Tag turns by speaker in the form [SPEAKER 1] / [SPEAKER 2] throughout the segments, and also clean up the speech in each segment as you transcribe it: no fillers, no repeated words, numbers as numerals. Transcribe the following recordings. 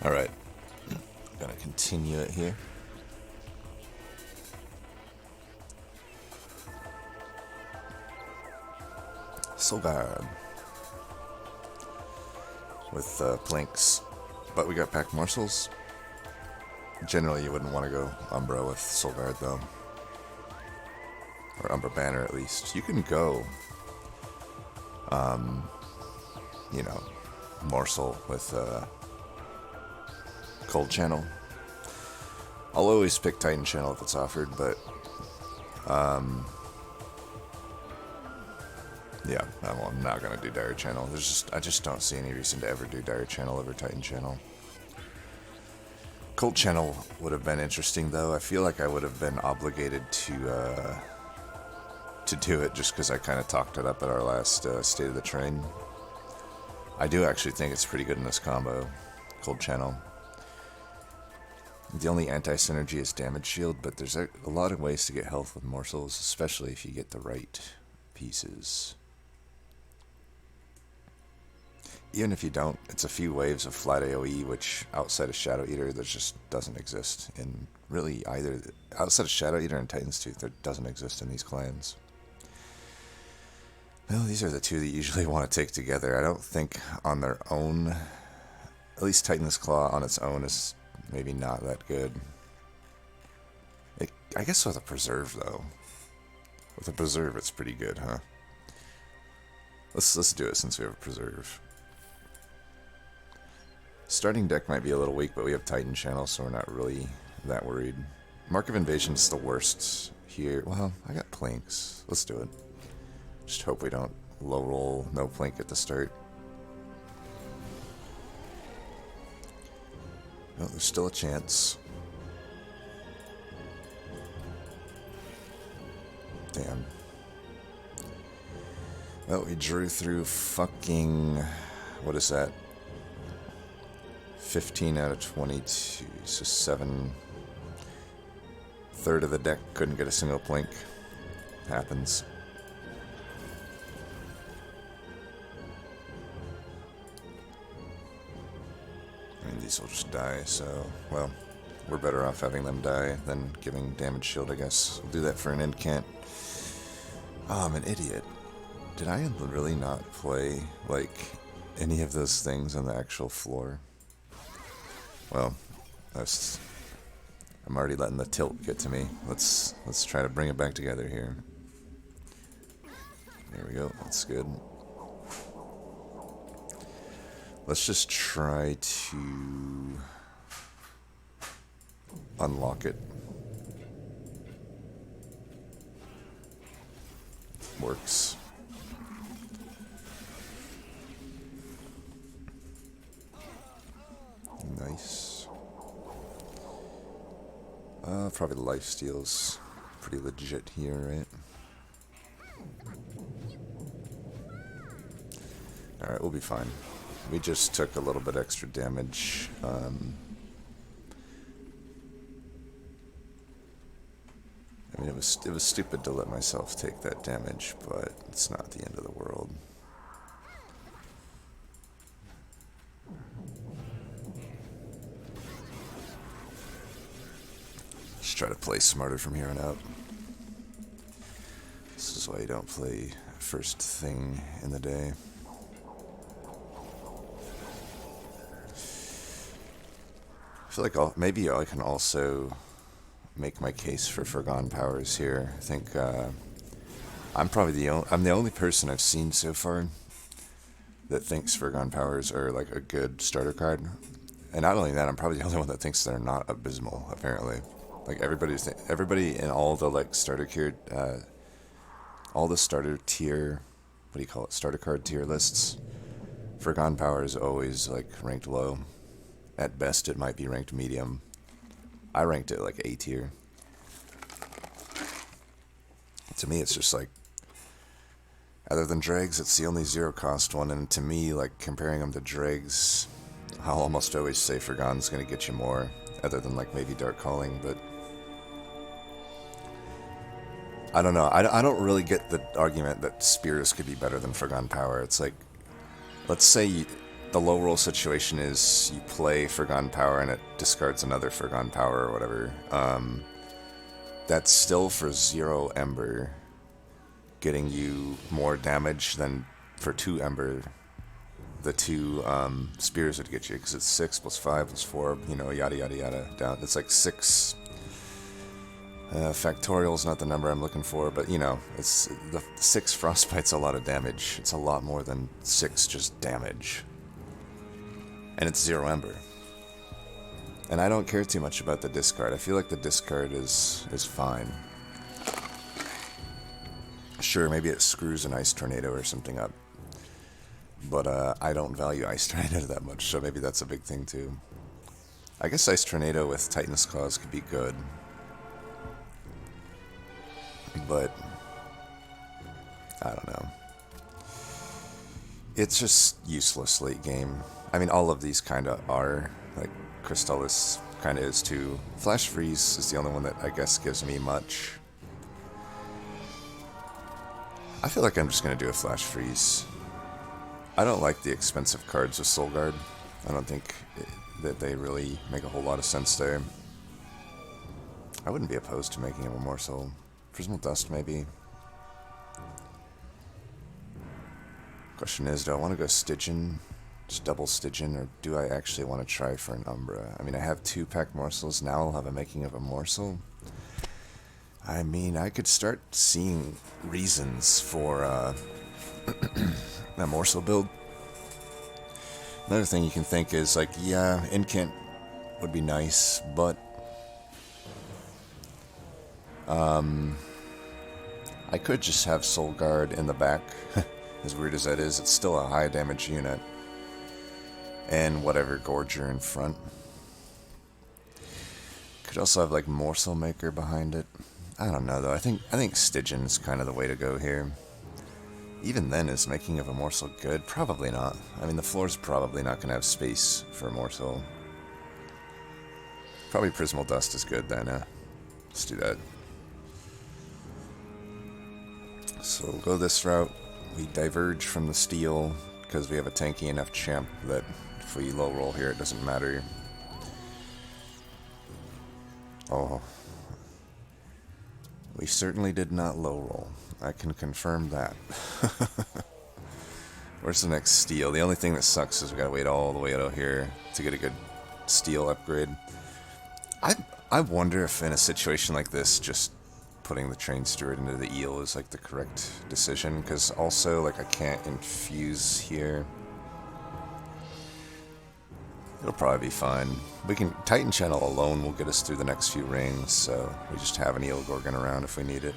[SPEAKER 1] Alright, gonna continue it here. Solgard with planks, but we got packed morsels. Generally, you wouldn't want to go Umbra with Solgard though, or Umbra Banner at least. You can go, you know, morsel with Cold Channel. I'll always pick Titanchannel if it's offered, but yeah, I'm not gonna do Dire Channel. I just don't see any reason to ever do Dire Channel over Titanchannel. Cold Channel would have been interesting though. I feel like I would have been obligated to do it just because I kind of talked it up at our last State of the Train. I do actually think it's pretty good in this combo, Cold Channel. The only anti-synergy is damage shield, but there's a lot of ways to get health with morsels, especially if you get the right pieces. Even if you don't, it's a few waves of flat AoE, which outside of Shadow Eater, there just doesn't exist in really either. Outside of Shadow Eater and Titan's Tooth, there doesn't exist in these clans. Well, these are the two that you usually want to take together. I don't think on their own, at least Titan's Claw on its own is maybe not that good. I guess with a Preserve, though. With a Preserve, it's pretty good, huh? Let's do it since we have a Preserve. Starting deck might be a little weak, but we have Titanchannel, so we're not really that worried. Mark of Invasion's the worst here. Well, I got Planks. Let's do it. Just hope we don't low roll no Plank at the start. No, there's still a chance. Damn. Well, we drew through fucking... What is that? 15 out of 22, so 7. Third of the deck couldn't get a single Plink. Happens. I mean, these will just die, so, well, we're better off having them die than giving damage shield, I guess. We'll do that for an incant. Oh, I'm an idiot. Did I really not play, like, any of those things on the actual floor? Well, I'm already letting the tilt get to me. Let's try to bring it back together here. There we go. That's good. Let's just try to unlock it. Works. Nice. Probably the lifesteal's pretty legit here, right? Alright, we'll be fine. We just took a little bit extra damage. I mean, it was stupid to let myself take that damage, but it's not the end of the world. Just try to play smarter from here on out. This is why you don't play first thing in the day. I feel like maybe I can also make my case for Forgotten Powers here. I think I'm probably I'm the only person I've seen so far that thinks Forgotten Powers are like a good starter card. And not only that, I'm probably the only one that thinks they're not abysmal, apparently. Like everybody in all the like starter tier, all the starter tier, what do you call it? Starter card tier lists. Forgotten Power is always like ranked low. At best, it might be ranked medium. I ranked it like A tier. To me, it's just like, other than Dregs, it's the only zero cost one, and to me, like comparing them to Dregs, I'll almost always say Forgotten's gonna get you more, other than like maybe Dark Calling, but I don't know. I don't really get the argument that Spears could be better than Forgotten Power. It's like, let's say the low roll situation is you play Forgotten Power and it discards another Forgotten Power or whatever. That's still for 0 Ember, getting you more damage than for 2 Ember. The 2 spears would get you, because it's 6 plus 5 plus 4, you know, yada yada yada down. It's like 6. Factorial is not the number I'm looking for, but you know, it's the 6 Frostbite's a lot of damage. It's a lot more than 6 just damage. And it's 0 Ember. And I don't care too much about the discard. I feel like the discard is fine. Sure, maybe it screws an Ice Tornado or something up. But I don't value Ice Tornado that much, so maybe that's a big thing too. I guess Ice Tornado with Titan's Claws could be good. But I don't know. It's just useless late game. I mean, all of these kind of are. Like, Crystallis kind of is too. Flash Freeze is the only one that I guess gives me much. I feel like I'm just going to do a Flash Freeze. I don't like the expensive cards with Solgard. I don't think that they really make a whole lot of sense there. I wouldn't be opposed to making him a morsel. Prismal Dust, maybe. Question is, do I want to go Stygian? Just double Stygian, or do I actually want to try for an Umbra? I mean, I have 2 pack morsels, now I'll have a making of a morsel. I mean, I could start seeing reasons for a morsel build. Another thing you can think is, like, yeah, Incant would be nice, but I could just have Solgard in the back. As weird as that is, it's still a high damage unit. And whatever Gorger in front. Could also have like Morsel Maker behind it. I don't know though. I think Stygian is kind of the way to go here. Even then, is making of a morsel good? Probably not. I mean, the floor's probably not going to have space for a morsel. Probably Prismal Dust is good then. Let's do that. So we'll go this route. We diverge from the steel because we have a tanky enough champ that if we low roll here, it doesn't matter. Oh. We certainly did not low roll. I can confirm that. Where's the next steel? The only thing that sucks is we gotta wait all the way out here to get a good steel upgrade. I wonder if in a situation like this, just putting the Train Steward into the eel is like the correct decision, because also like I can't infuse here. It'll probably be fine. We can Titanchannel alone will get us through the next few rings, so we just have an eel Gorgon around if we need it.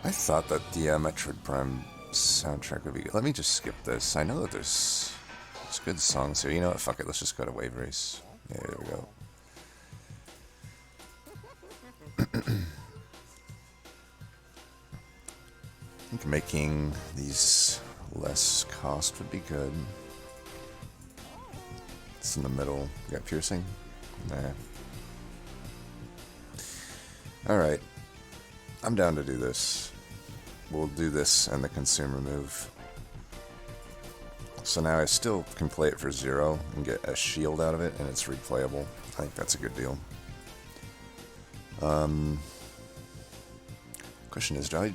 [SPEAKER 1] I thought that the Metroid Prime soundtrack would be good. Let me just skip this. I know that there's good songs here. You know what? Fuck it. Let's just go to Wave Race. Yeah, there we go. I think making these less cost would be good. It's in the middle. You got piercing? Nah. Alright. I'm down to do this. We'll do this and the consumer move. So now I still can play it for 0 and get a shield out of it, and it's replayable. I think that's a good deal. Question is, I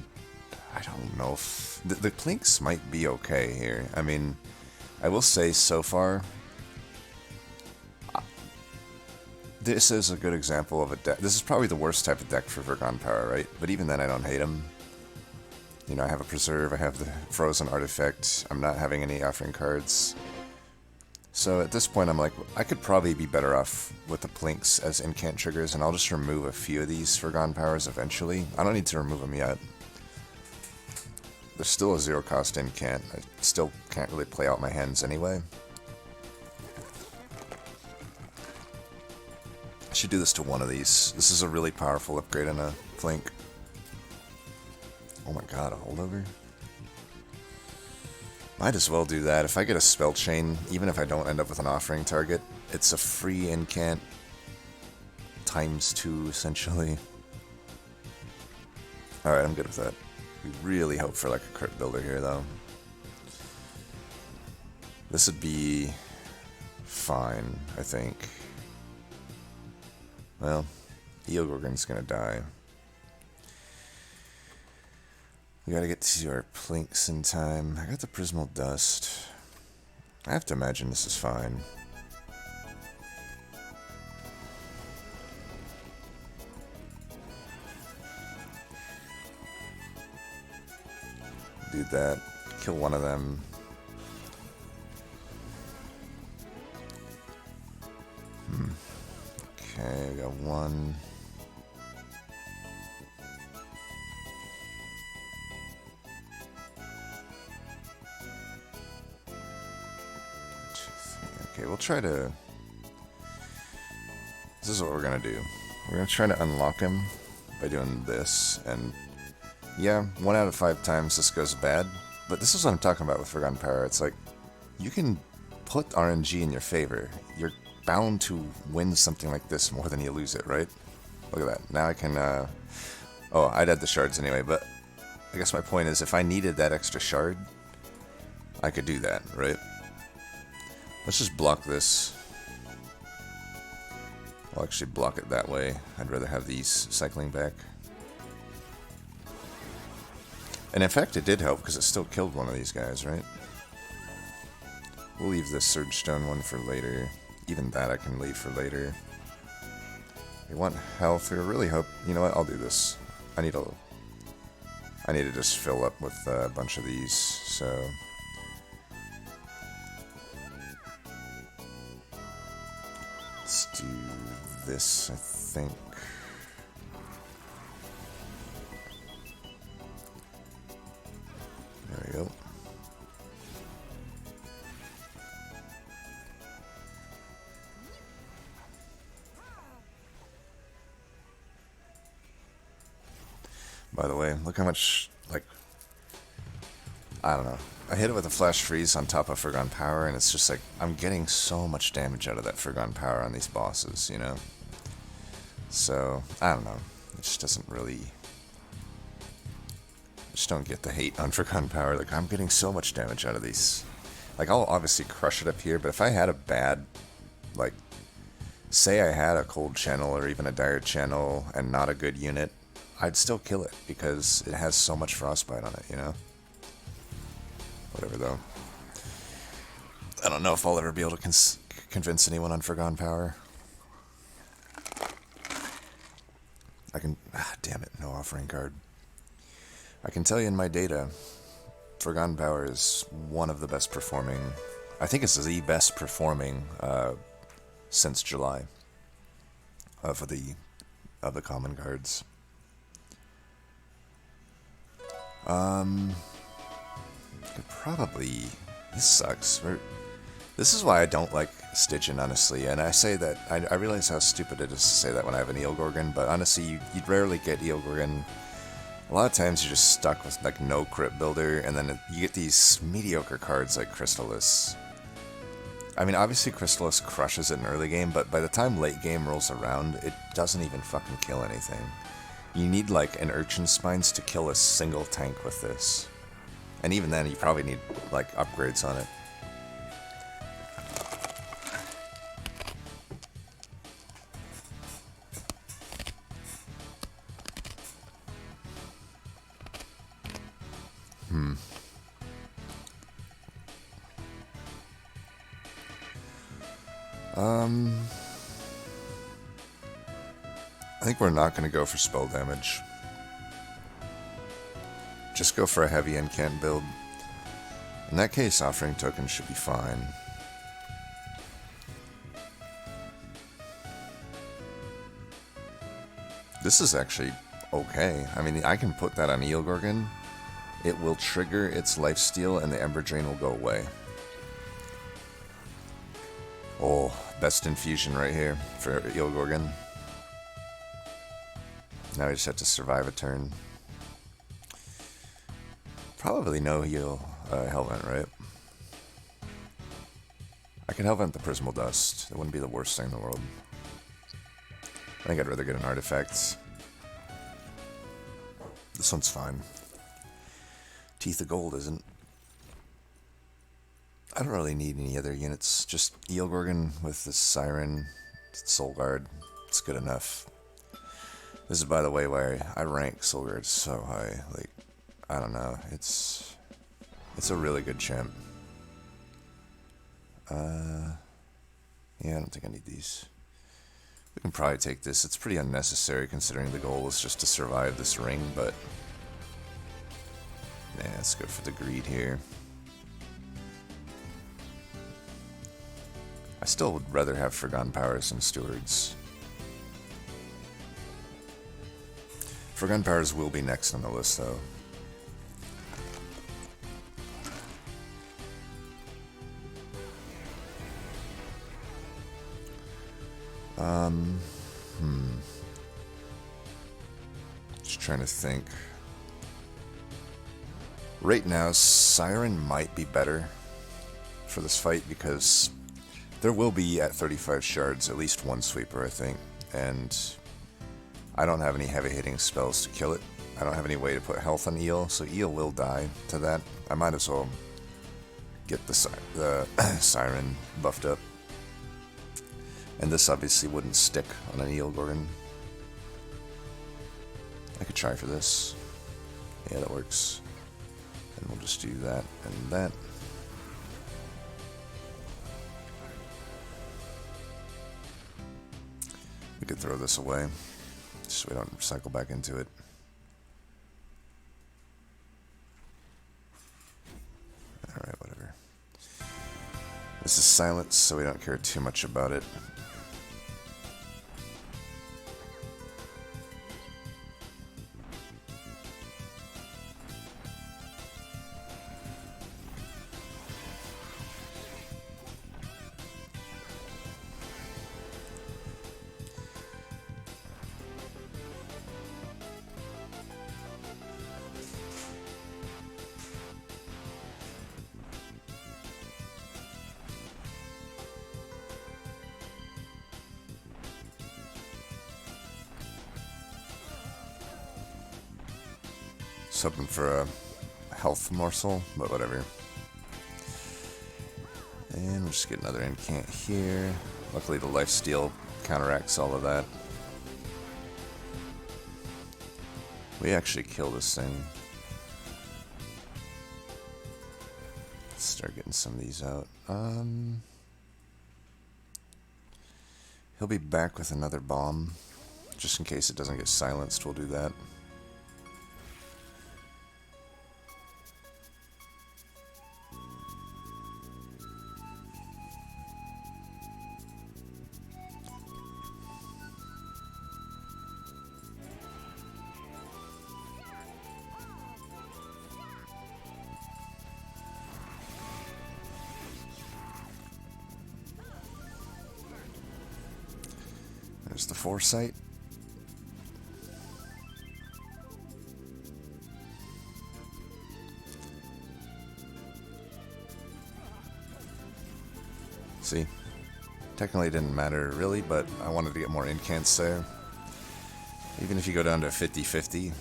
[SPEAKER 1] don't know if... The Plinks might be okay here. I mean, I will say so far... This is a good example of a deck. This is probably the worst type of deck for Forgotten Power, right? But even then, I don't hate him. You know, I have a Preserve, I have the Frozen Artifact, I'm not having any offering cards. So at this point, I'm like, I could probably be better off with the Plinks as incant triggers, and I'll just remove a few of these Forgotten Powers eventually. I don't need to remove them yet. There's still a 0-cost incant. I still can't really play out my hands anyway. I should do this to one of these. This is a really powerful upgrade on a Plink. Oh my god, a holdover? Might as well do that. If I get a spell chain, even if I don't end up with an offering target, it's a free incant times 2, essentially. Alright, I'm good with that. We really hope for like a crit builder here, though. This would be fine, I think. Well, Gorgon's gonna die. We gotta get to our plinks in time. I got the Prismal Dust. I have to imagine this is fine. Do that. Kill one of them. Okay, I got one. Okay, we'll try to... This is what we're gonna do. We're gonna try to unlock him by doing this, and yeah, 1 out of 5 times this goes bad, but this is what I'm talking about with Forgotten Power. It's like, you can put RNG in your favor. You're bound to win something like this more than you lose it, right? Look at that. Now I can, oh, I'd add the shards anyway, but I guess my point is, if I needed that extra shard, I could do that, right? Let's just block this. I'll actually block it that way. I'd rather have these cycling back. And in fact, it did help, because it still killed one of these guys, right? We'll leave this Surge Stone one for later. Even that I can leave for later. We want health. We really hope... You know what? I'll do this. I need to just fill up with a bunch of these, so... Let's do this, I think. There we go. By the way, look how much, like, I don't know. I hit it with a Flash Freeze on top of Forgotten Power, and it's just like, I'm getting so much damage out of that Forgotten Power on these bosses, you know? So, I don't know. It just doesn't really... I just don't get the hate on Forgotten Power. Like, I'm getting so much damage out of these. Like, I'll obviously crush it up here, but if I had a bad, like, say I had a Cold Channel or even a Dire Channel and not a good unit, I'd still kill it because it has so much Frostbite on it, you know? Whatever, though. I don't know if I'll ever be able to convince anyone on Forgotten Power. I can... damn it, no offering card. I can tell you in my data, Forgotten Power is one of the best performing... I think it's the best performing since July of the common cards. Could probably... This sucks. This is why I don't like Stygian, honestly, and I say that... I realize how stupid it is to say that when I have an Gorgon, but honestly, you'd rarely get Gorgon. A lot of times you're just stuck with, like, no crit builder, and then you get these mediocre cards like Crystallis. I mean, obviously Crystallis crushes it in early game, but by the time late game rolls around, it doesn't even fucking kill anything. You need, like, an Urchin Spines to kill a single tank with this. And even then, you probably need, like, upgrades on it. I think we're not going to go for spell damage. Just go for a heavy incant build. In that case, offering tokens should be fine. This is actually okay. I mean, I can put that on Gorgon. It will trigger its lifesteal and the Ember Drain will go away. Oh, best infusion right here for Gorgon. Now we just have to survive a turn. Probably no heal Hellvent, right? I could Hellvent the Prismal Dust. It wouldn't be the worst thing in the world. I think I'd rather get an artifact. This one's fine. Teeth of Gold isn't. I don't really need any other units. Just Gorgon with the Siren, Solgard. It's good enough. This is, by the way, why I rank Solgard so high. Like, I don't know. It's a really good champ. Yeah, I don't think I need these. We can probably take this. It's pretty unnecessary considering the goal is just to survive this ring, but yeah, let's go for the greed here. I still would rather have Forgotten Powers than Stewards. Forgotten Powers will be next on the list, though. Just trying to think. Right now, Siren might be better for this fight because there will be, at 35 shards, at least one sweeper, I think. And I don't have any heavy-hitting spells to kill it. I don't have any way to put health on Eel, so Eel will die to that. I might as well get the Siren buffed up. And this obviously wouldn't stick on an Eel Gorgon. I could try for this. Yeah, that works. And we'll just do that and that. We could throw this away, just so we don't cycle back into it. Alright, whatever. This is silence, so we don't care too much about it. Hoping for a health morsel, but whatever. And we'll just get another incant here. Luckily the lifesteal counteracts all of that. We actually kill this thing. Let's start getting some of these out. He'll be back with another bomb. Just in case it doesn't get silenced, we'll do that. There's the foresight. See, technically it didn't matter really, but I wanted to get more incants there. Even if you go down to 50-50,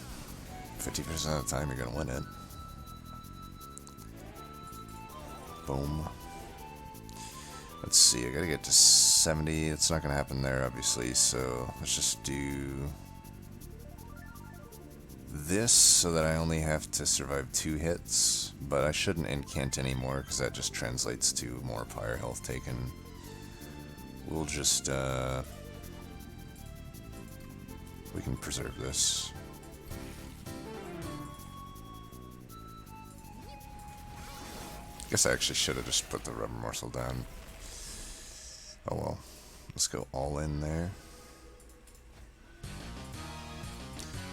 [SPEAKER 1] 50% of the time you're going to win it. Boom. Let's see, I gotta get to 70. It's not gonna happen there, obviously, so let's just do this so that I only have to survive 2 hits, but I shouldn't incant anymore because that just translates to more pyre health taken. We'll just, we can preserve this. Guess I actually should have just put the rubber morsel down. Oh well, let's go all in there.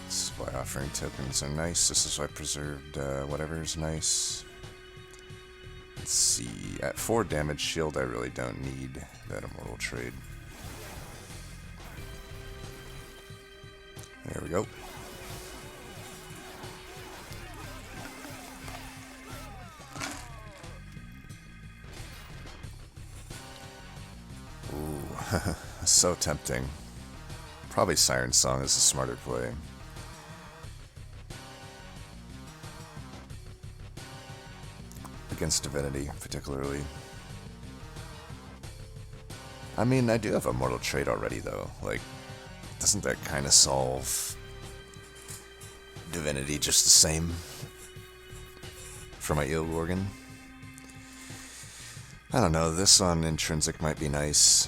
[SPEAKER 1] This is why offering tokens are nice. This is why preserved whatever is nice. Let's see, at 4 damage shield I really don't need that immortal trade. There we go. So tempting. Probably Siren Song is a smarter play. against Divinity, particularly. I mean, I do have Immortal Trait already, though. Like, doesn't that kind of solve Divinity just the same for my Gorgon? I don't know, this on Intrinsic might be nice.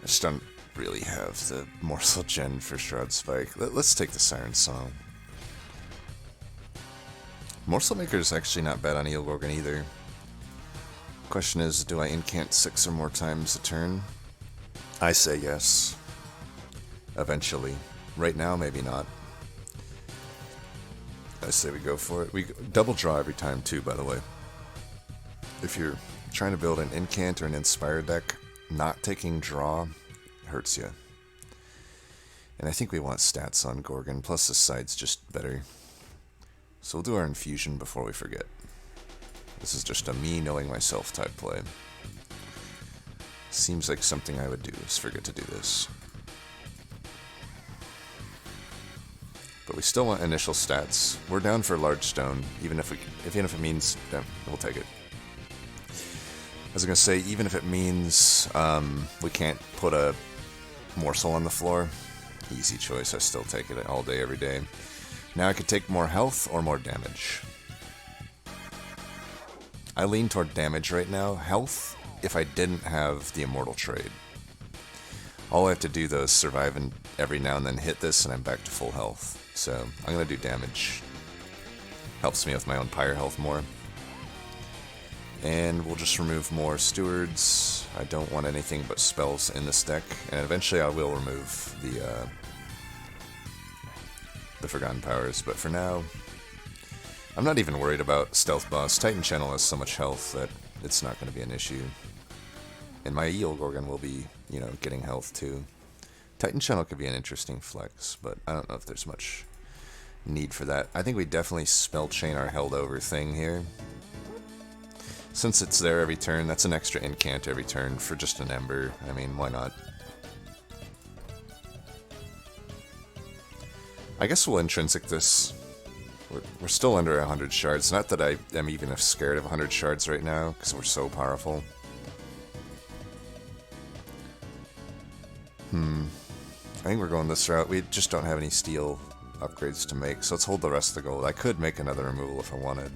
[SPEAKER 1] I just don't really have the Morsel Gen for Shroud Spike. Let's take the Siren Song. Morsel Maker is actually not bad on Gorgon either. Question is, do I incant 6 or more times a turn? I say yes. Eventually. Right now, maybe not. I say we go for it. We double draw every time too, by the way. If you're trying to build an incant or an inspire deck, not taking draw hurts you. And I think we want stats on Gorgon, plus the side's just better. So we'll do our infusion before we forget. This is just a me knowing myself type play. Seems like something I would do, is forget to do this. But we still want initial stats. We're down for large stone, even if it means, yeah, we'll take it. I was gonna say, even if it means we can't put a morsel on the floor, easy choice. I still take it all day, every day. Now I could take more health or more damage. I lean toward damage right now. Health, if I didn't have the Immortal Trade. All I have to do though is survive and every now and then hit this, and I'm back to full health. So I'm gonna do damage. Helps me with my own pyre health more. And we'll just remove more stewards. I don't want anything but spells in this deck, and eventually I will remove the Forgotten Powers. But for now, I'm not even worried about Stealth Boss. Titanchannel has so much health that it's not going to be an issue. And my Gorgon will be, you know, getting health too. Titanchannel could be an interesting flex, but I don't know if there's much need for that. I think we definitely spell chain our held over thing here. Since it's there every turn, that's an extra incant every turn for just an Ember. I mean, why not? I guess we'll intrinsic this. We're still under 100 shards. Not that I am even scared of 100 shards right now, because we're so powerful. I think we're going this route. We just don't have any steel upgrades to make, so let's hold the rest of the gold. I could make another removal if I wanted.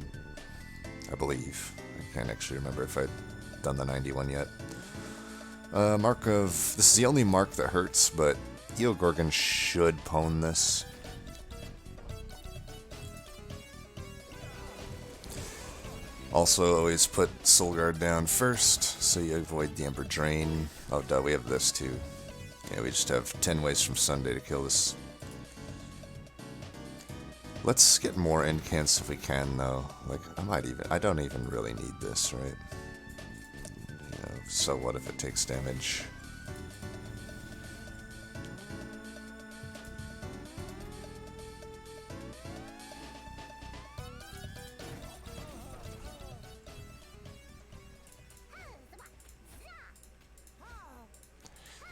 [SPEAKER 1] I believe. I can't actually remember if I'd done the 91 yet. Mark of... This is the only mark that hurts, but Gorgon should pwn this. Also, always put Solgard down first, so you avoid the Ember Drain. Oh, duh, we have this too. Yeah, we just have 10 ways from Sunday to kill this. Let's get more incants if we can, though. Like, I don't even really need this, right? You know, so what if it takes damage?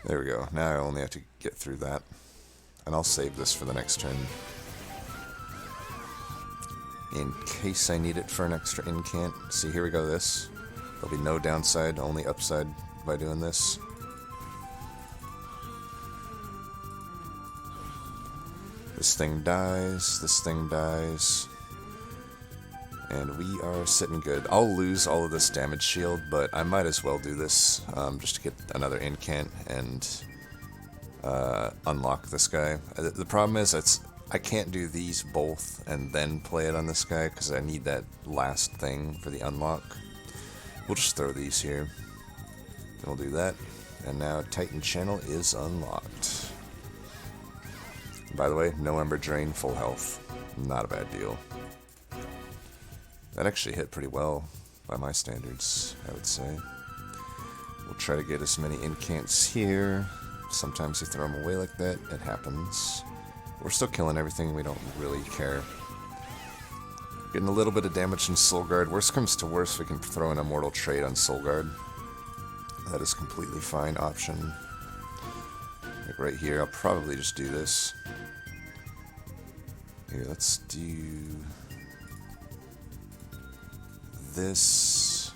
[SPEAKER 1] There we go. Now I only have to get through that. And I'll save this for the next turn. In case I need it for an extra incant. See, here we go, this. There'll be no downside, only upside by doing this. This thing dies, this thing dies. And we are sitting good. I'll lose all of this damage shield, but I might as well do this just to get another incant and unlock this guy. The problem is I can't do these both and then play it on this guy because I need that last thing for the unlock. We'll just throw these here. Then we'll do that. And now Titanchannel is unlocked. By the way, no Ember Drain, full health. Not a bad deal. That actually hit pretty well by my standards, I would say. We'll try to get as many incants here. Sometimes we throw them away like that. It happens. We're still killing everything. We don't really care. Getting a little bit of damage in Solgard. Worst comes to worst, we can throw an Immortal Trade on Solgard. That is completely fine option. Like right here, I'll probably just do this. Here, let's do this.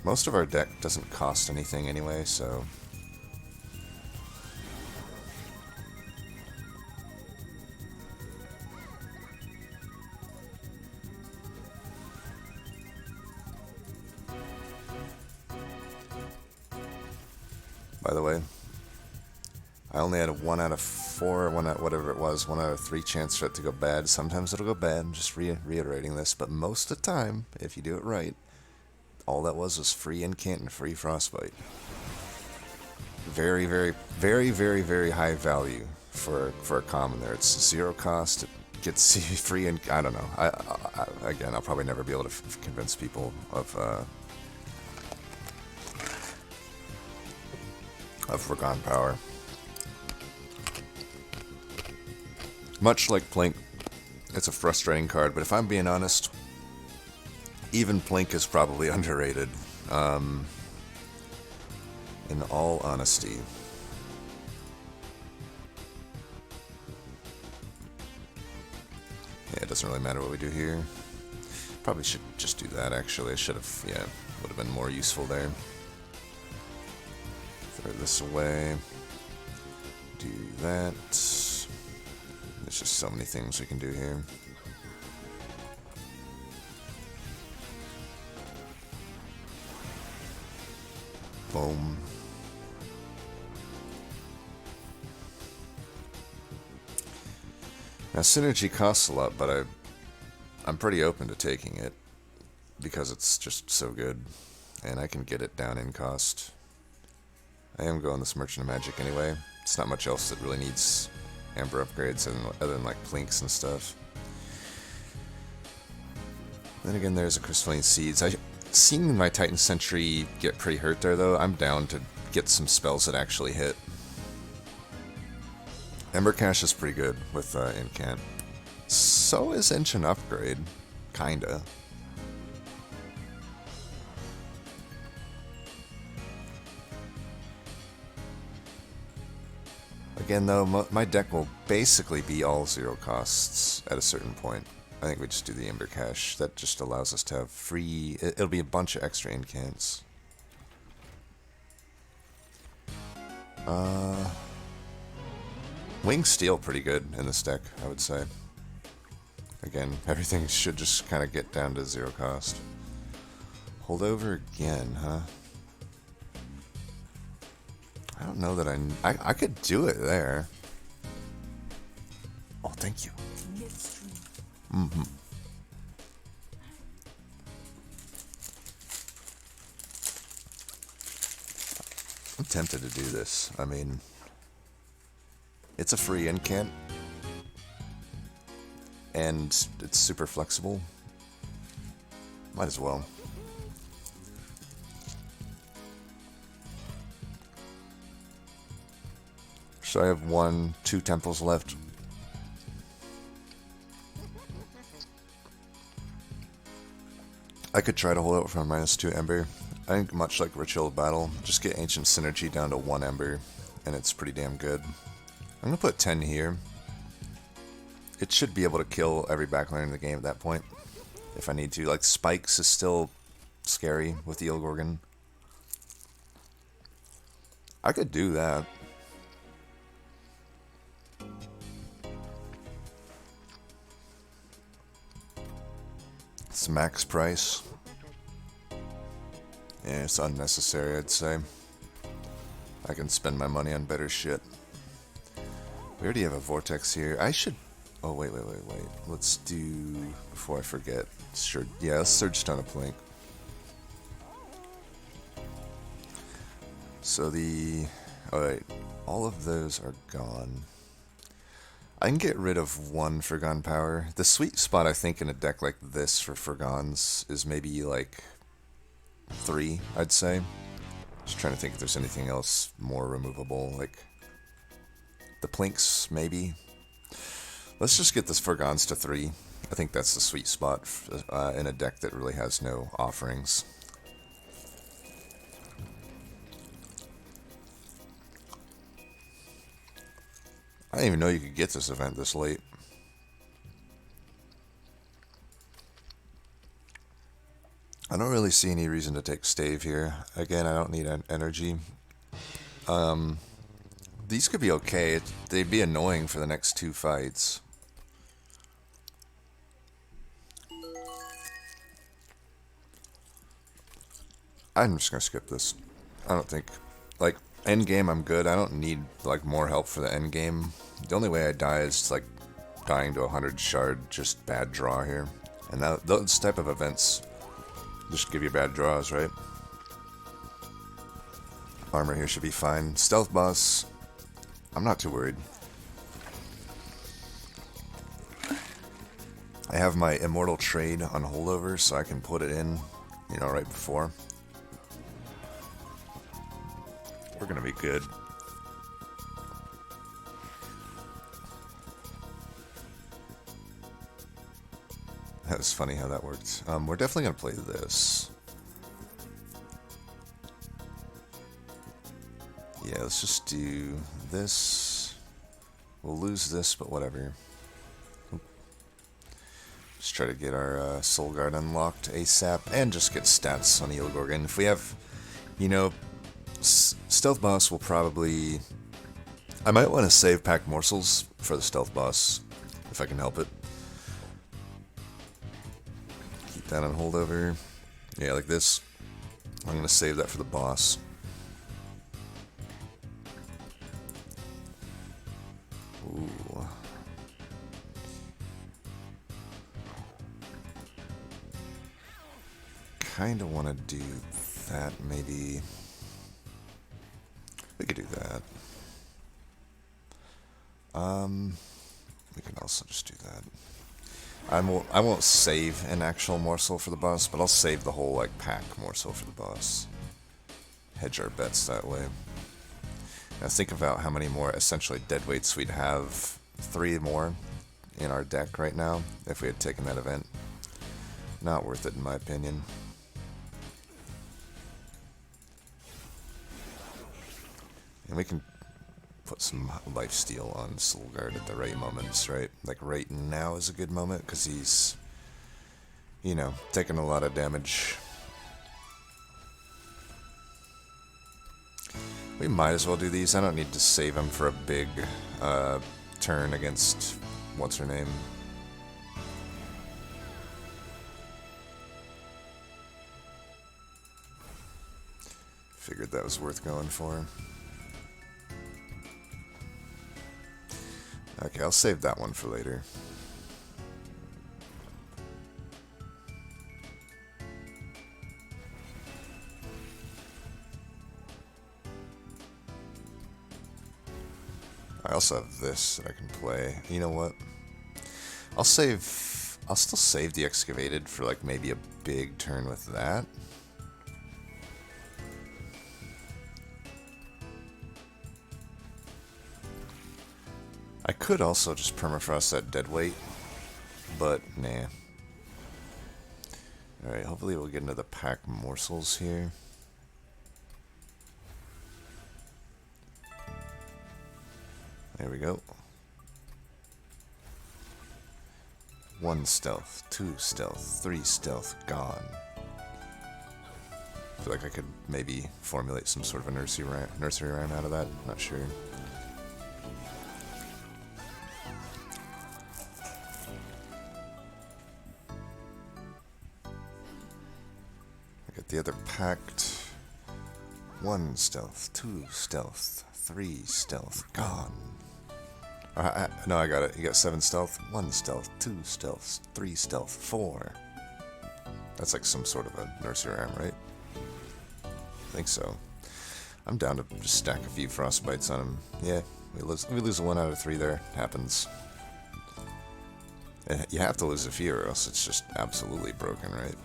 [SPEAKER 1] Most of our deck doesn't cost anything anyway, so... By the way, I only had a 1 out of 4, 1 out, whatever it was, 1 out of 3 chance for it to go bad. Sometimes it'll go bad, I'm just reiterating this, but most of the time, if you do it right, all that was free Incant and free Frostbite. Very, very, very, very, very high value for a common there. It's 0 cost, it gets free, and I don't know. Again, I'll probably never be able to convince people of Gorgon power. Much like Plink, it's a frustrating card, but if I'm being honest, even Plink is probably underrated. In all honesty. Yeah, it doesn't really matter what we do here. Probably should just do that, actually. I should have, yeah, would have been more useful there. Throw this away. Do that. There's just so many things we can do here. Boom. Now, synergy costs a lot, but I'm pretty open to taking it because it's just so good, and I can get it down in cost. I am going this Merchant of Magic anyway. It's not much else that really needs Amber upgrades other than like Plinks and stuff. Then again, there's a Crystalline Seeds. Seeing my Titan Sentry get pretty hurt there, though, I'm down to get some spells that actually hit. Ember Cache is pretty good with Incant. So is Ancient Upgrade. Kinda. Again, though, my deck will basically be all 0 costs at a certain point. I think we just do the Ember Cache. That just allows us to have free... It'll be a bunch of extra incants. Wing Steel pretty good in this deck, I would say. Again, everything should just kind of get down to 0 cost. Hold over again, huh? I don't know that I could do it there. Oh, thank you. Mm-hmm. I'm tempted to do this. I mean, it's a free incant, and it's super flexible. Might as well. So I have 2 temples left. I could try to hold out for a -2 Ember. I think much like Ritual Battle, just get Ancient Synergy down to 1 Ember, and it's pretty damn good. I'm going to put 10 here. It should be able to kill every backliner in the game at that point, if I need to. Like, Spikes is still scary with the Gorgon. I could do that. It's max price. Yeah, it's unnecessary, I'd say. I can spend my money on better shit. We already have a Vortex here. I should... Oh, wait. Let's do... Before I forget. Sure. Yeah, let's Surge Stone a Plink. So the... Alright. All of those are gone. I can get rid of 1 Forgone power. The sweet spot, I think, in a deck like this for Forgones is maybe, like, 3, I'd say. Just trying to think if there's anything else more removable. Like, the Plinks, maybe. Let's just get this Forgones to 3. I think that's the sweet spot in a deck that really has no offerings. I didn't even know you could get this event this late. I don't really see any reason to take stave here. Again, I don't need an energy. These could be okay. They'd be annoying for the next 2 fights. I'm just gonna skip this. I don't think, like, end game I'm good. I don't need like more help for the end game. The only way I die is like dying to 100 shard, just bad draw here. And those type of events just give you bad draws, right? Armor here should be fine. Stealth boss, I'm not too worried. I have my immortal trade on holdover, so I can put it in, you know, right before. We're gonna be good. That was funny how that worked. We're definitely gonna play this. Yeah, let's just do this. We'll lose this, but whatever. Just try to get our Solgard unlocked ASAP, and just get stats on the Gorgon. If we have, you know, stealth boss will probably... I might want to save pack morsels for the stealth boss, if I can help it. Keep that on holdover. Yeah, like this. I'm going to save that for the boss. Ooh. Kind of want to do that, maybe. We could do that. We can also just do that. I won't save an actual morsel for the boss, but I'll save the whole like pack morsel for the boss. Hedge our bets that way. Now think about how many more essentially deadweights we'd have. 3 more in our deck right now if we had taken that event. Not worth it in my opinion. And we can put some lifesteal on Solgard at the right moments, right? Like right now is a good moment because he's, you know, taking a lot of damage. We might as well do these. I don't need to save him for a big turn against what's her name. Figured that was worth going for. Okay, I'll save that one for later. I also have this that I can play. You know what? I'll still save the excavated for like maybe a big turn with that. I could also just permafrost that deadweight, but nah. Alright, hopefully we'll get into the pack morsels here. There we go. 1 stealth, 2 stealth, 3 stealth, gone. I feel like I could maybe formulate some sort of a nursery rhyme out of that, not sure. The other pact. 1 stealth, 2 stealth, 3 stealth, gone. No, I got it. You got 7 stealth, 1 stealth, 2 stealth, 3 stealth, 4. That's like some sort of a nursery rhyme, right? I think so. I'm down to just stack a few frostbites on him. Yeah, we lose 1 out of 3 there. Happens. You have to lose a few or else it's just absolutely broken, right?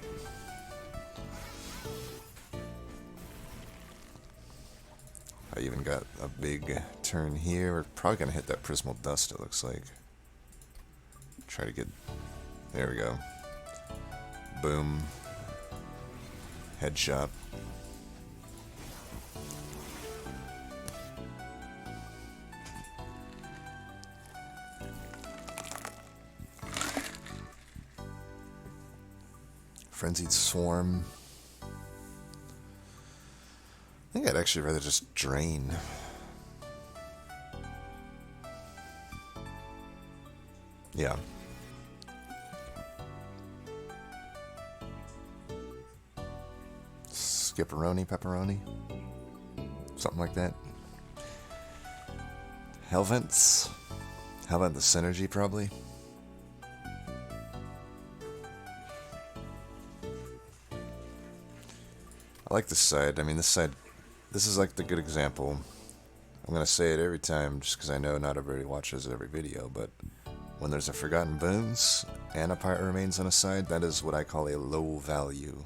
[SPEAKER 1] I even got a big turn here. We're probably going to hit that Prismal Dust, it looks like. Try to get... There we go. Boom. Headshot. Frenzied Swarm. I think I'd actually rather just drain. Yeah. Skipperoni, pepperoni. Something like that. Hellvents. Hellvent the Synergy, probably. I like this side. I mean, this side, this is like the good example. I'm going to say it every time just because I know not everybody watches every video, but when there's a Forgotten Boons and a Pirate Remains on a side, that is what I call a low value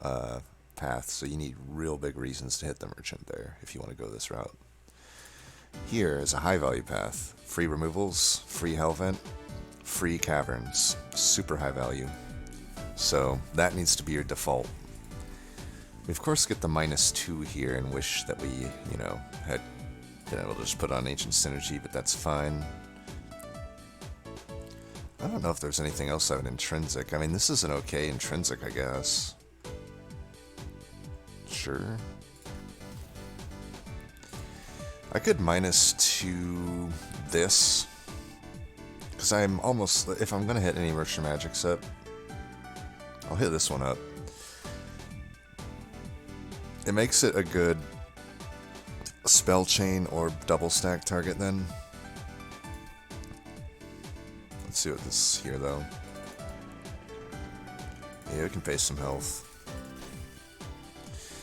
[SPEAKER 1] path. So you need real big reasons to hit the merchant there if you want to go this route. Here is a high value path. Free removals, free Hellvent, free caverns. Super high value. So that needs to be your default. We of course get the -2 here and wish that we, you know, had been able to just put on Ancient Synergy, but that's fine. I don't know if there's anything else out in Intrinsic. I mean, this is an okay Intrinsic, I guess. Sure. I could -2 this, because I'm almost, if I'm going to hit any Merchant Magic set, I'll hit this one up. It makes it a good spell chain or double stack target then. Let's see what this is here though. Yeah, we can pay some health.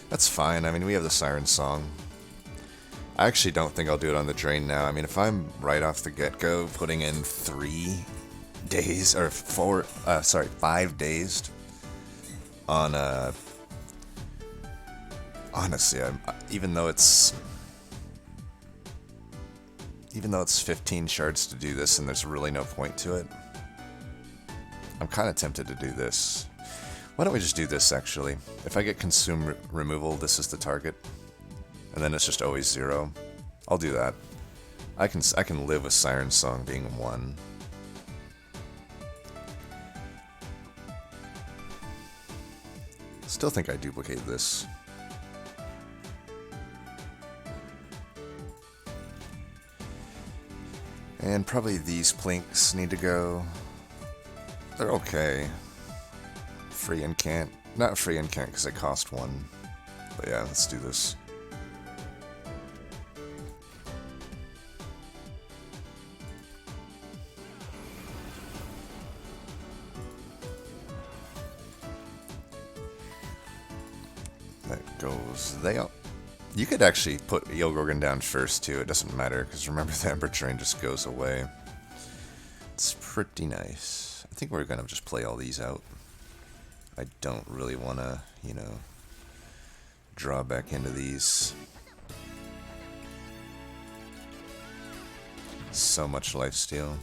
[SPEAKER 1] That's fine. I mean, we have the Siren song. I actually don't think I'll do it on the drain now. I mean, if I'm right off the get-go putting in 3 days, or 5 days on honestly, even though it's 15 shards to do this and there's really no point to it, I'm kind of tempted to do this. Why don't we just do this, actually? If I get Consume Removal, this is the target, and then it's just always 0. I'll do that. I can live with Siren Song being 1. Still think I duplicate this. And probably these plinks need to go. They're okay. Free Incant. Not free Incant because they cost 1. But yeah, let's do this. That goes there. You could actually put Gorgon down first too, it doesn't matter, because remember the Ember Train just goes away. It's pretty nice. I think we're going to just play all these out. I don't really want to, you know, draw back into these. So much lifesteal.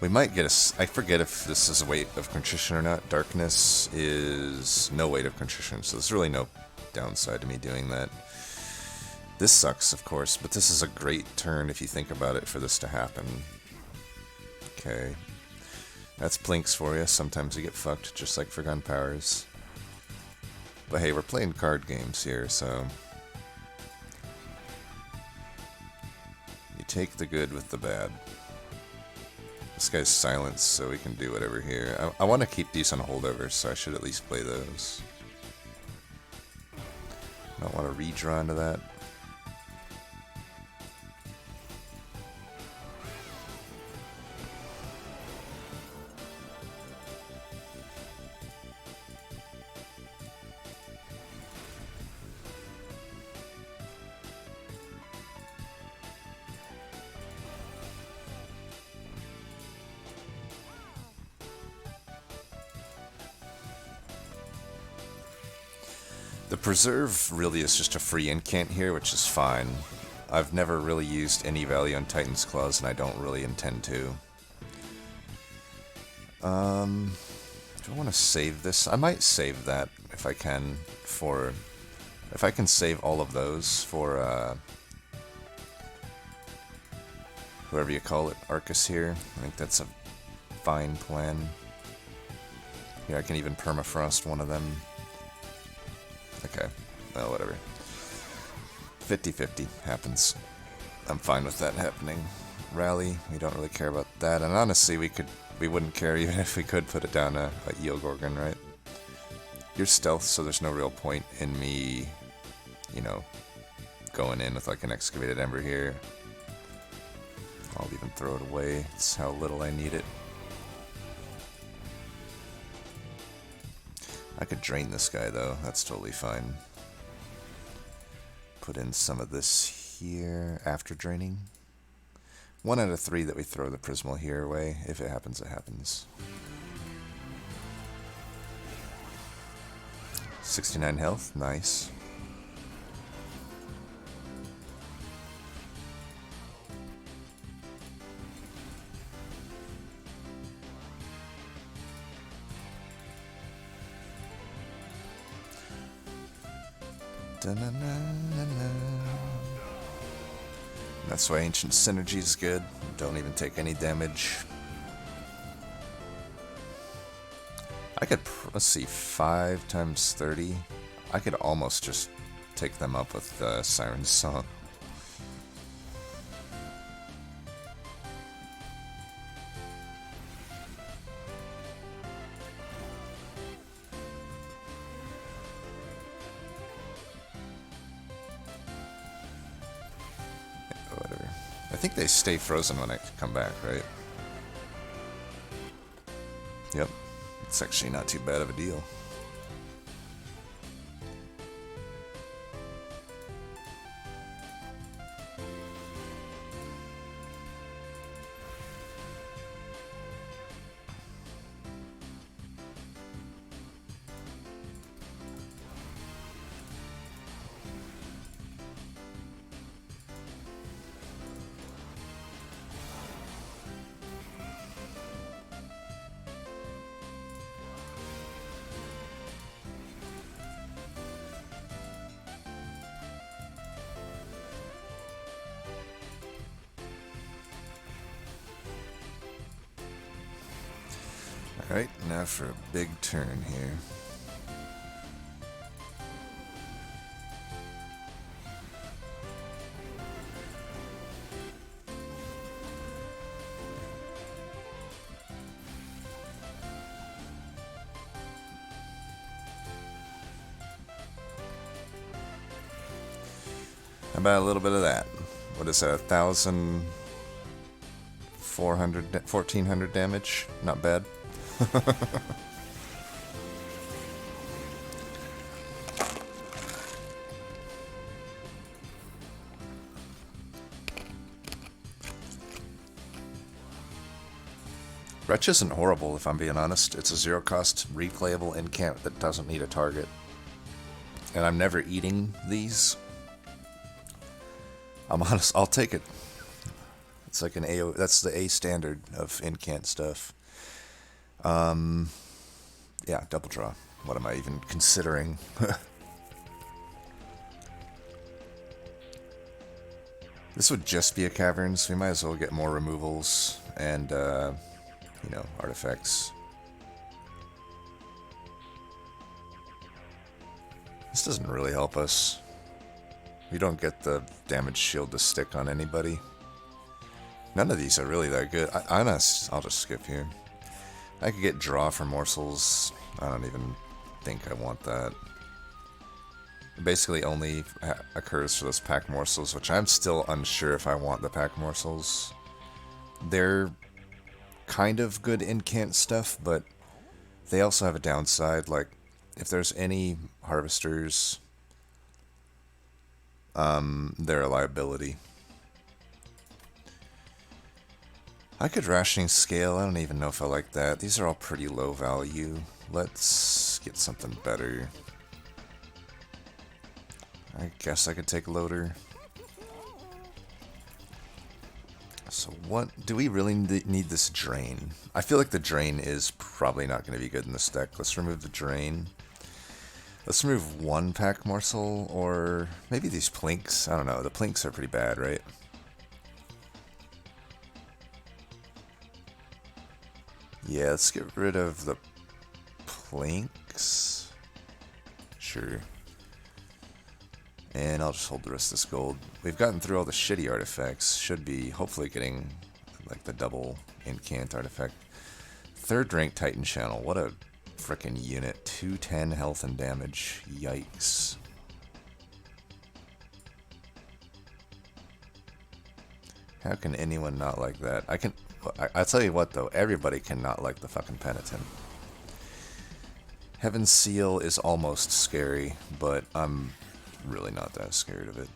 [SPEAKER 1] We might get a... I forget if this is a Weight of Contrition or not. Darkness is no Weight of Contrition, so there's really no downside to me doing that. This sucks, of course, but this is a great turn if you think about it for this to happen. Okay. That's Plinks for you. Sometimes you get fucked, just like Forgotten Powers. But hey, we're playing card games here, so... you take the good with the bad. This guy's silenced, so we can do whatever here. I want to keep these on holdovers, so I should at least play those. I don't want to redraw into that. The Preserve really is just a free incant here, which is fine. I've never really used any value on Titan's Claws, and I don't really intend to. Do I want to save this? I might save that if I can for... if I can save all of those for, whoever you call it, Arcus here. I think that's a fine plan. Here, I can even permafrost one of them. Okay, well, whatever. 50-50 happens. I'm fine with that happening. Rally, we don't really care about that, and honestly, we wouldn't care even if we could put it down a Gorgon, right? You're stealth, so there's no real point in me, you know, going in with like an excavated ember here. I'll even throw it away. It's how little I need it. I could drain this guy though, that's totally fine. Put in some of this here after draining. 1 out of 3 that we throw the Prismal here away. If it happens, it happens. 69 health, nice. That's why Ancient Synergy is good. Don't even take any damage. I could, let's see, 5 times 30. I could almost just take them up with Siren's Song. Whatever. I think they stay frozen when I come back, right? Yep. It's actually not too bad of a deal. Alright, now for a big turn here. How about a little bit of that? What is that, 1,400 damage? Not bad. Retch isn't horrible, if I'm being honest. It's a 0-cost, replayable incant that doesn't need a target. And I'm never eating these. I'm honest, I'll take it. It's like an AO, that's the A standard of incant stuff. Yeah, double draw. What am I even considering? This would just be a cavern, so we might as well get more removals and, you know, artifacts. This doesn't really help us. We don't get the damage shield to stick on anybody. None of these are really that good. I'll just skip here. I could get draw for morsels. I don't even think I want that. It basically only occurs for those pack morsels, which I'm still unsure if I want the pack morsels. They're kind of good incant stuff, but they also have a downside. Like, if there's any harvesters, they're a liability. I could rationing scale. I don't even know if I like that. These are all pretty low value. Let's get something better. I guess I could take loader. So what, do we really need this drain? I feel like the drain is probably not going to be good in this deck. Let's remove the drain. Let's remove one pack morsel, or maybe these plinks. I don't know, the plinks are pretty bad, right? Yeah, let's get rid of the planks. Sure. And I'll just hold the rest of this gold. We've gotten through all the shitty artifacts. Should be hopefully getting like the double incant artifact. 3rd rank Titanchannel. What a frickin' unit. 210 health and damage. Yikes. How can anyone not like that? I'll tell you what though, everybody cannot like the fucking Penitent. Heaven's Seal is almost scary, but I'm really not that scared of it.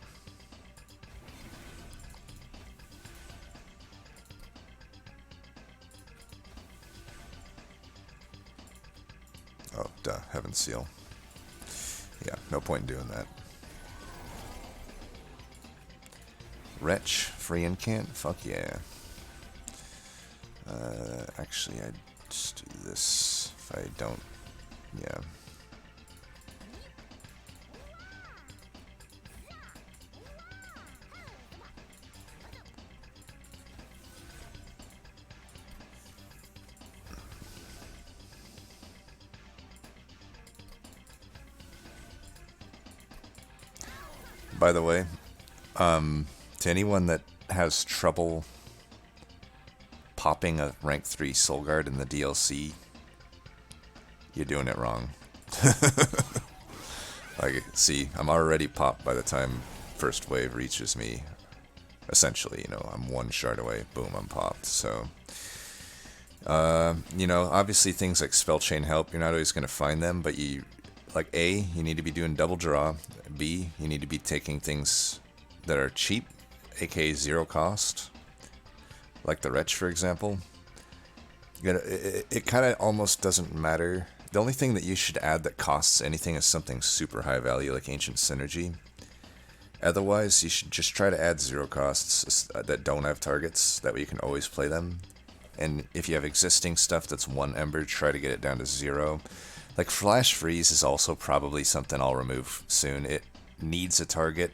[SPEAKER 1] Oh, duh, Heaven's Seal. Yeah, no point in doing that. Retch, free incant? Fuck yeah. Actually, I'd just do this if I don't. Yeah. By the way, to anyone that has trouble popping a rank 3 Solgard in the DLC, you're doing it wrong. Like, see, I'm already popped by the time first wave reaches me. Essentially, you know, I'm 1 shard away. Boom, I'm popped. So, you know, obviously things like spell chain help. You're not always going to find them, but you, like, A, you need to be doing double draw. B, you need to be taking things that are cheap, aka 0 cost, like the Retch, for example. You gotta, it kind of almost doesn't matter. The only thing that you should add that costs anything is something super high value, like Ancient Synergy. Otherwise, you should just try to add 0 costs that don't have targets. That way you can always play them. And if you have existing stuff that's 1 Ember, try to get it down to 0. Like Flash Freeze is also probably something I'll remove soon. It needs a target.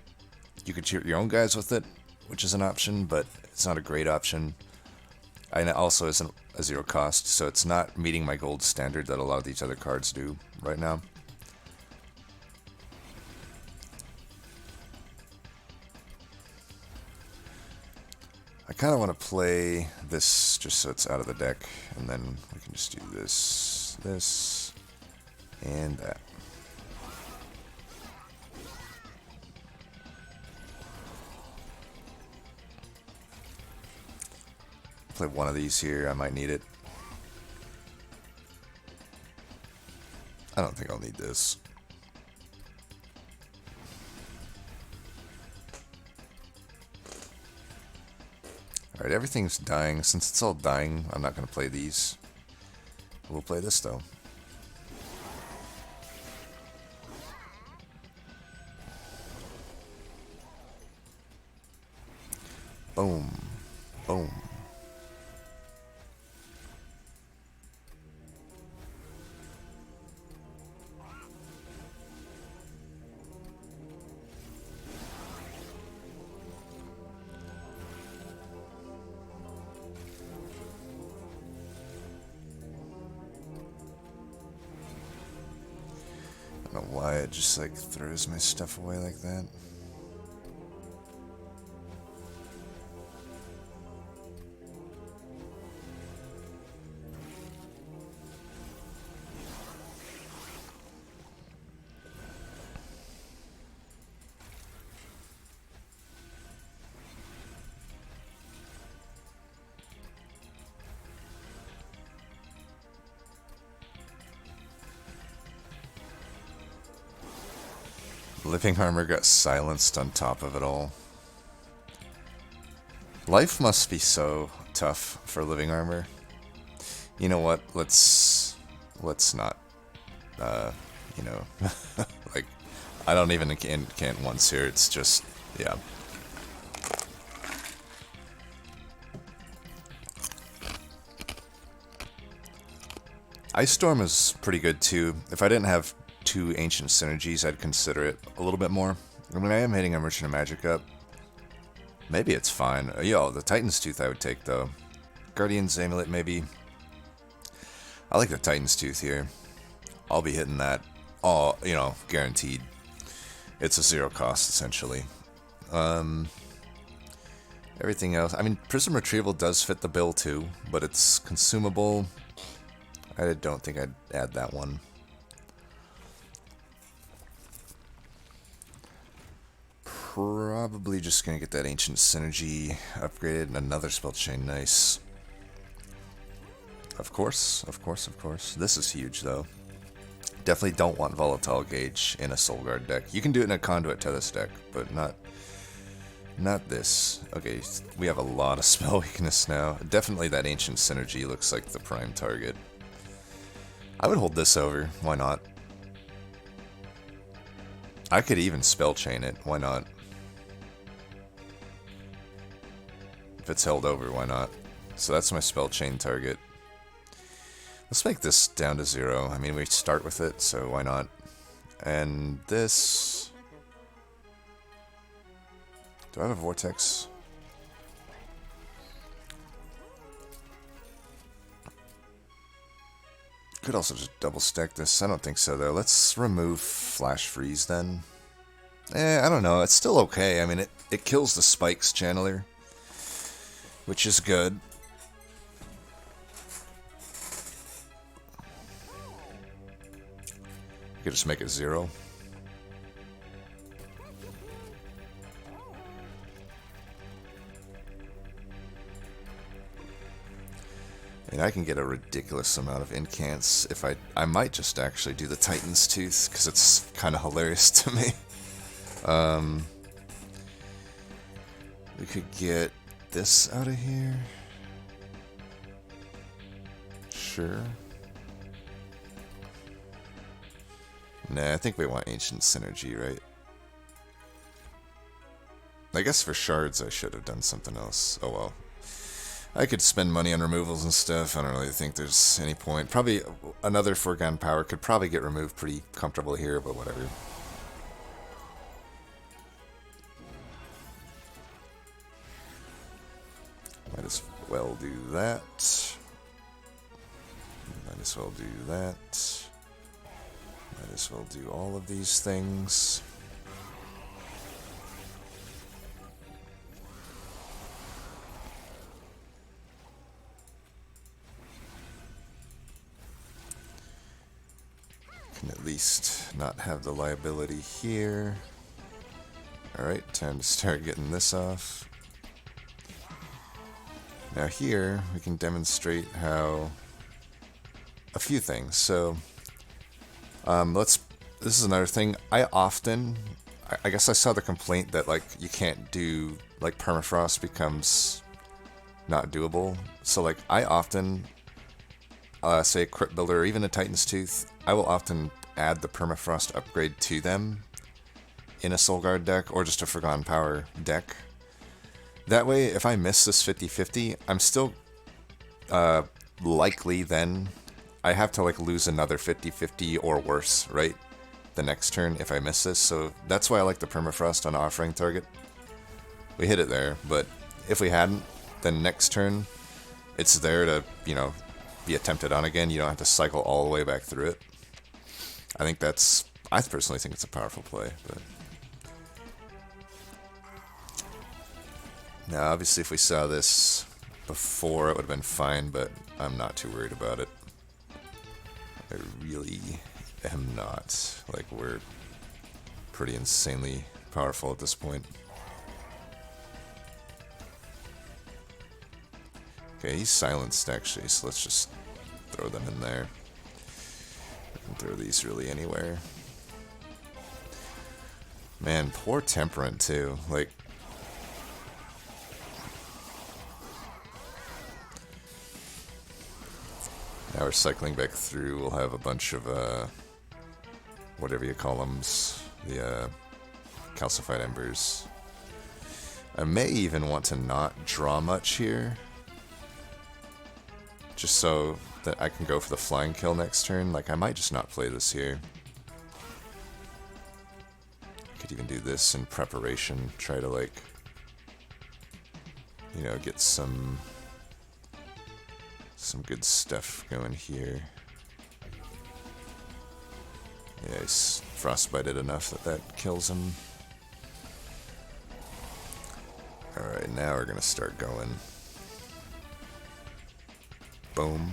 [SPEAKER 1] You could shoot your own guys with it, which is an option, but it's not a great option. And it also isn't a 0 cost, so it's not meeting my gold standard that a lot of these other cards do right now. I kind of want to play this just so it's out of the deck, and then we can just do this, this, and that. Play one of these here, I might need it. I don't think I'll need this. Alright, everything's dying. Since it's all dying, I'm not going to play these. We'll play this though. Boom. Boom. I don't know why it just like throws my stuff away like that. Living armor got silenced on top of it all. Life must be so tough for living armor. You know what? Let's not. You know, like I don't even can't once here. It's just yeah. Ice Storm is pretty good too. If I didn't have 2 Ancient Synergies, I'd consider it a little bit more. I mean, I am hitting a Merchant of Magic up. Maybe it's fine. Yo, the Titan's Tooth I would take, though. Guardian's Amulet, maybe. I like the Titan's Tooth here. I'll be hitting that all, you know, guaranteed. It's a zero cost, essentially. Everything else, I mean, Prism Retrieval does fit the bill too, but it's consumable. I don't think I'd add that one. Probably just gonna get that Ancient Synergy upgraded and another spell chain. Nice. Of course, of course, of course. This is huge, though. Definitely don't want Volatile Gauge in a Solgard deck. You can do it in a Conduit Tethys deck, but not this. Okay, we have a lot of spell weakness now. Definitely that Ancient Synergy looks like the prime target. I would hold this over. Why not? I could even spell chain it. Why not? If it's held over, why not? So that's my spell chain target. Let's make this down to 0. I mean, we start with it, so why not? And this... Do I have a Vortex? Could also just double stack this. I don't think so, though. Let's remove Flash Freeze, then. I don't know. It's still okay. I mean, it kills the Spikes Channeler, which is good. You could just make it 0. And I can get a ridiculous amount of incants if I might just actually do the Titan's Tooth, because it's kind of hilarious to me. We could get this out of here. Sure. Nah, I think we want Ancient Synergy, right? I guess for shards I should have done something else. Oh well. I could spend money on removals and stuff. I don't really think there's any point. Probably another Foregone Power could probably get removed pretty comfortably here, but whatever. Might as well do that. Might as well do that. Might as well do all of these things. Can at least not have the liability here. Alright, time to start getting this off. Now here, we can demonstrate how... a few things. So, this is another thing. I guess I saw the complaint that, like, you can't do, like, Permafrost becomes not doable. So, like, I often, say a Crypt Builder or even a Titan's Tooth, I will often add the Permafrost upgrade to them in a Solgard deck or just a Forgotten Power deck. That way, if I miss this 50-50, I'm still likely then I have to like lose another 50-50 or worse, right? The next turn if I miss this. So that's why I like the Permafrost on offering target. We hit it there, but if we hadn't, then next turn it's there to, you know, be attempted on again. You don't have to cycle all the way back through it. I personally think it's a powerful play, but now obviously if we saw this before it would have been fine, but I'm not too worried about it. I really am not. Like, we're pretty insanely powerful at this point. Okay, he's silenced actually, so let's just throw them in there. I can throw these really anywhere. Man, poor Temperant too. Like, now we're cycling back through. We'll have a bunch of whatever you call them, the calcified embers. I may even want to not draw much here, just so that I can go for the flying kill next turn. Like, I might just not play this here. Could even do this in preparation, try to, like, you know, get some good stuff going here. Yeah, he's frostbited enough that that kills him. Alright, now we're gonna start going. Boom.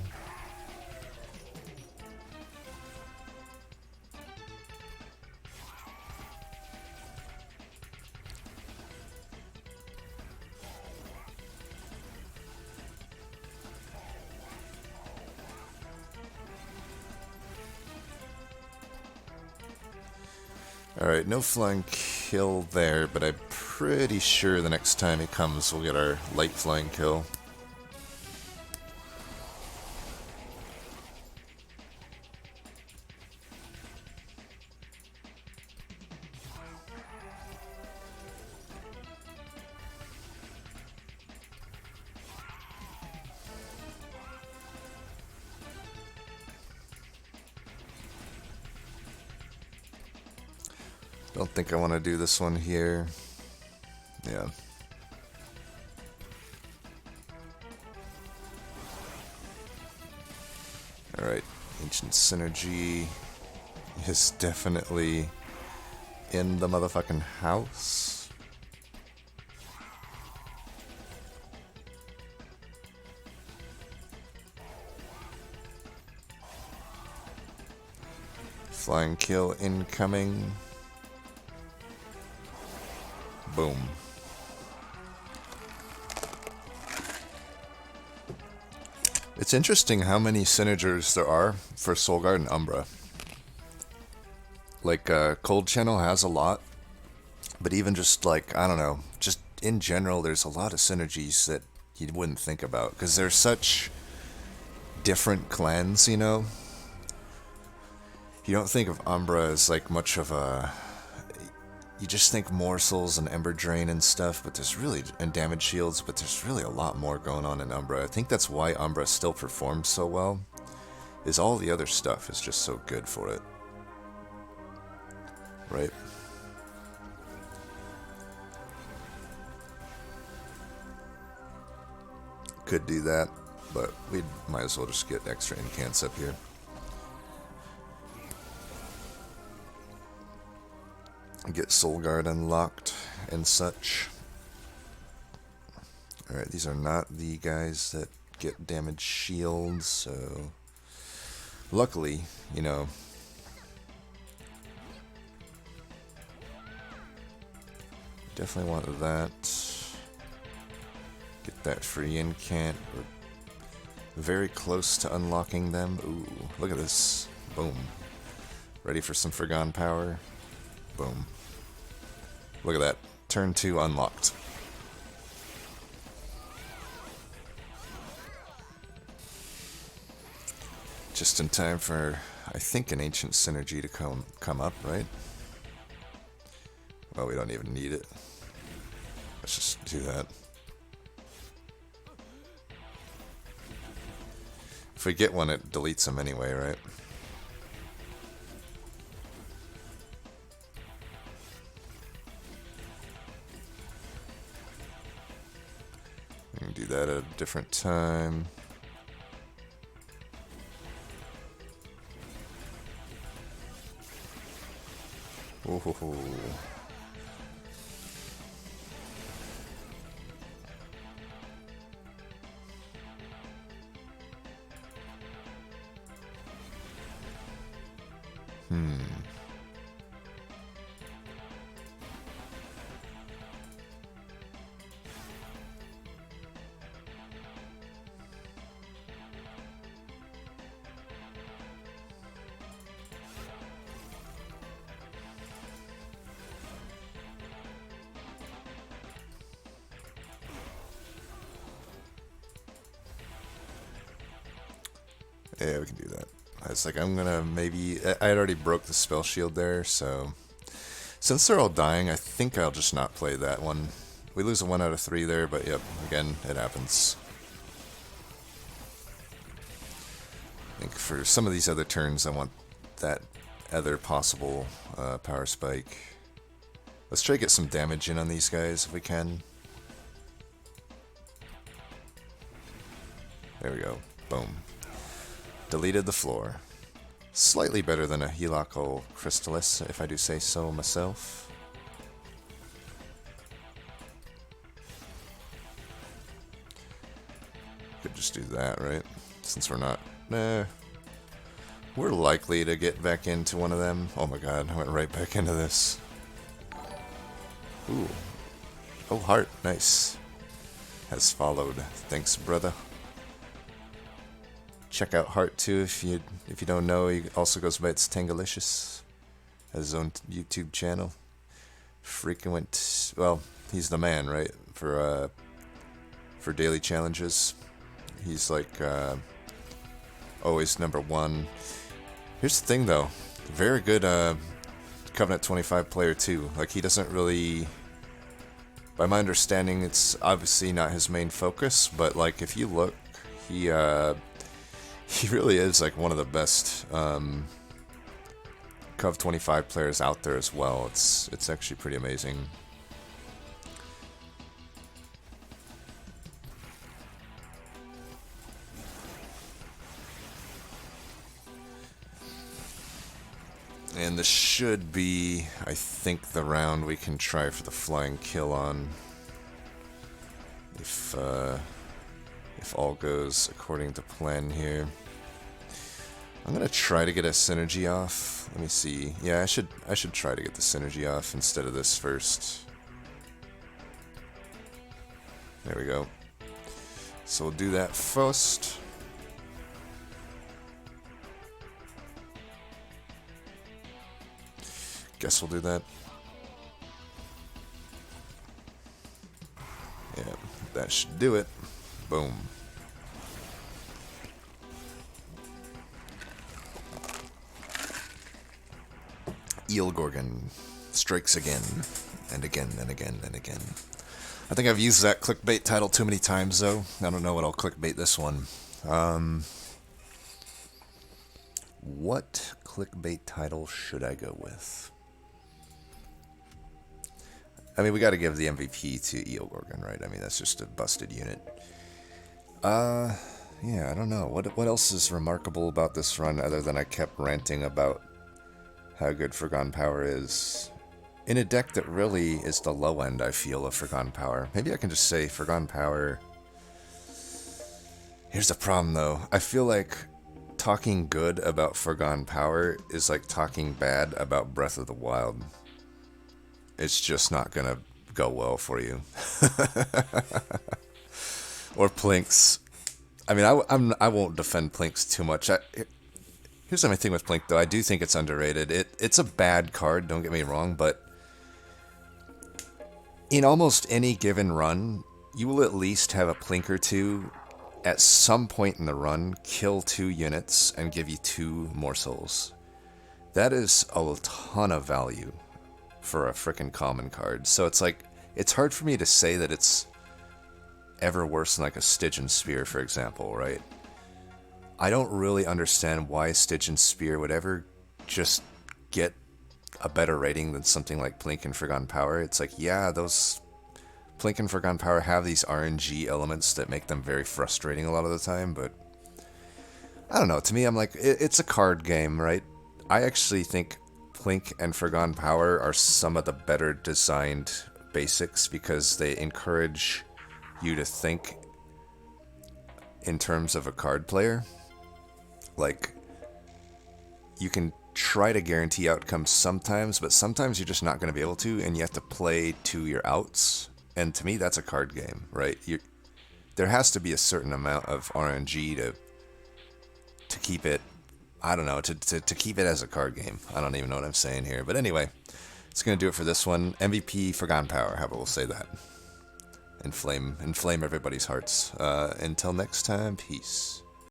[SPEAKER 1] Alright, no flying kill there, but I'm pretty sure the next time he comes we'll get our light flying kill. Don't think I want to do this one here. Yeah. Alright, Ancient Synergy is definitely in the motherfucking house. Flying kill incoming. Boom. It's interesting how many Synagers there are for Solgard and Umbra. Like, Cold Channel has a lot, but even just like, I don't know, just in general, there's a lot of synergies that you wouldn't think about, because they're such different clans, you know? You don't think of Umbra as like much of a... You just think Morsels and Ember Drain and stuff, but there's really, and Damage Shields, but there's really a lot more going on in Umbra. I think that's why Umbra still performs so well, is all the other stuff is just so good for it. Right? Could do that, but we might as well just get extra incants up here. Get Solgard unlocked and such. Alright, these are not the guys that get damage shields, so luckily, you know, definitely want that. Get that free incant. We're very close to unlocking them. Ooh, look at this. Boom. Ready for some Forgone power? Boom. Look at that. Turn 2 unlocked. Just in time for, I think, an Ancient Synergy to come up, right? Well, we don't even need it. Let's just do that. If we get one, it deletes them anyway, right? We can do that at a different time. Ooh. Yeah, we can do that. It's like, I'm gonna maybe... I already broke the spell shield there, so... Since they're all dying, I think I'll just not play that one. We lose a 1 out of 3 there, but yep, again, it happens. I think for some of these other turns, I want that other possible power spike. Let's try to get some damage in on these guys if we can. There we go. Boom. Deleted the floor. Slightly better than a Helical Crystallis, if I do say so myself. Could just do that, right? Since we're not... Nah. We're likely to get back into one of them. Oh my god, I went right back into this. Ooh. Oh, heart. Nice. Has followed. Thanks, brother. Check out Heart too if you don't know. He also goes by It's Tangalicious. Has his own YouTube channel. Frequent. Well, he's the man, right? For daily challenges. He's like always #1. Here's the thing though. Very good Covenant 25 player too. Like he doesn't really. By my understanding, it's obviously not his main focus, but like if you look, he really is like one of the best Cov 25 players out there as well. It's actually pretty amazing. And this should be, I think, the round we can try for the flying kill on. If all goes according to plan here. I'm gonna try to get a synergy off. Let me see. Yeah, I should try to get the synergy off instead of this first. There we go. So we'll do that first. Guess we'll do that. Yeah, that should do it. Boom. Gorgon strikes again, and again, and again, and again. I think I've used that clickbait title too many times, though. I don't know what I'll clickbait this one. What clickbait title should I go with? I mean, we got to give the MVP to Gorgon, right? I mean, that's just a busted unit. Yeah, I don't know. What else is remarkable about this run other than I kept ranting about how good Forgotten Power is? In a deck that really is the low end, I feel, of Forgotten Power. Maybe I can just say Forgotten Power... Here's the problem, though. I feel like talking good about Forgotten Power is like talking bad about Breath of the Wild. It's just not gonna go well for you. Or Plinks. I mean, I won't defend Plinks too much. Here's my thing with Plink, though. I do think it's underrated. It's a bad card, don't get me wrong, but in almost any given run, you will at least have a Plink or two at some point in the run kill 2 units and give you 2 more souls. That is a ton of value for a frickin' common card. So it's like, it's hard for me to say that it's ever worse than like a Stygian Spear, for example, right? I don't really understand why Stygian Spear would ever just get a better rating than something like Plink and Forgotten Power. It's like, yeah, those Plink and Forgotten Power have these RNG elements that make them very frustrating a lot of the time, but I don't know. To me, I'm like, it's a card game, right? I actually think Plink and Forgotten Power are some of the better designed basics because they encourage you to think in terms of a card player. Like, you can try to guarantee outcomes sometimes, but sometimes you're just not going to be able to, and you have to play to your outs. And to me, that's a card game, right? There has to be a certain amount of RNG to keep it, I don't know, to keep it as a card game. I don't even know what I'm saying here. But anyway, it's going to do it for this one. MVP Forgotten Power, how about we'll say that. Inflame everybody's hearts. Until next time, peace.